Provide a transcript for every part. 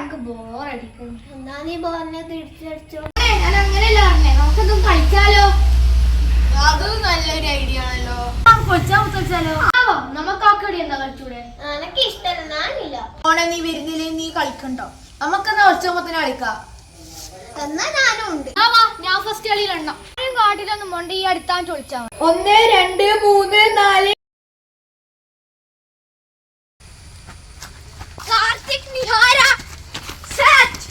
എനിക്ക് ബോറടിക്കും. എന്നാ നീ ബോറിനെ തിരിച്ചടിച്ചോ. ഞാൻ അങ്ങനെയല്ല പറഞ്ഞേ, നമുക്കതും കളിച്ചാലോ? അത് നല്ലൊരു ഐഡിയ ആണല്ലോ. കളിച്ചാലോ? നമുക്കാക്കടി എന്താ കളിച്ചൂടെ? എനിക്ക് ഇഷ്ടമല്ല, ഞാനില്ല. ഓണെ നീ വരുന്നില്ലേ, നീ കളിക്കണ്ടോ? നമുക്കെന്നാ ഒച്ചമത്തിന് കളിക്കാം. എന്നാ ഞാനും ഉണ്ട്. ഞാൻ ഫസ്റ്റ് കളിയിലെണ്ണ കാട്ടിലൊന്നും മൊണ്ട ഈ അടുത്താൻ ചോദിച്ചാ 1 2 3 4. കാർത്തിക് നിഹാര സെറ്റ്.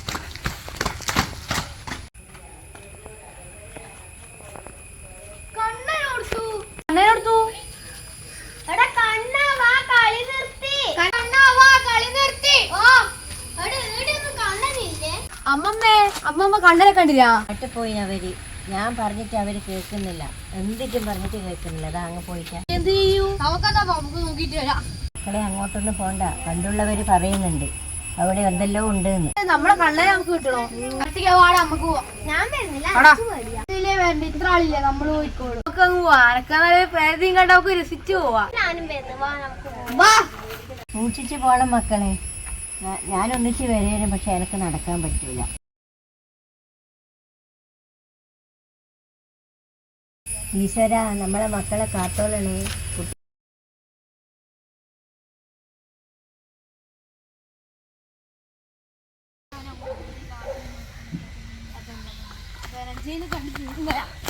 കണ്ണനോർത്തു എടാ കണ്ണാ വാ, കളി നിർത്തി. കണ്ണനില്ലേ? അമ്മമ്മ കണ്ണനെ കണ്ടില്ല. പോയി അവര്, ഞാൻ പറഞ്ഞിട്ട് അവര് കേൾക്കുന്നില്ല. എന്തിട്ടും പറഞ്ഞിട്ട് കേൾക്കുന്നില്ല. അതാ അങ്ങ് പോയിട്ടാ. എന്ത് ചെയ്യൂ? നമുക്കെന്താ നമുക്ക് നോക്കിട്ട് വരാം. മക്കളെ അങ്ങോട്ടൊന്നും പോണ്ട, പണ്ടുള്ളവര് പറയുന്നുണ്ട് അവിടെ എന്തെല്ലോ ഉണ്ട് എന്ന്. നമ്മളെ കണ്ണനെ നമുക്ക് കിട്ടണോ? വാടാ നമുക്ക് പോവാം. ഞാൻ വരുന്നില്ല, എടാ. എനിക്ക് പേടിയാ. വേണ്ട, ഇത്ര ആളില്ലേ, നമ്മള് പോയിക്കോളൂ. നമുക്ക് അങ്ങ് പോവാ. അനക്കാതെ പേരയും കണ്ട നമുക്ക് രസിച്ചു പോവാ. ഞാനും വരുന്നു, വാ നമുക്ക് പോവാം. വാ. സൂക്ഷിച്ചു പോണം മക്കളെ. ഞാൻ ഒന്നിച്ച് വരേനും, പക്ഷെ എനിക്ക് നടക്കാൻ പറ്റൂല. ഈശ്വര, നമ്മളെ മക്കളെ കാത്തോളണേ. കണ്ടിട്ട്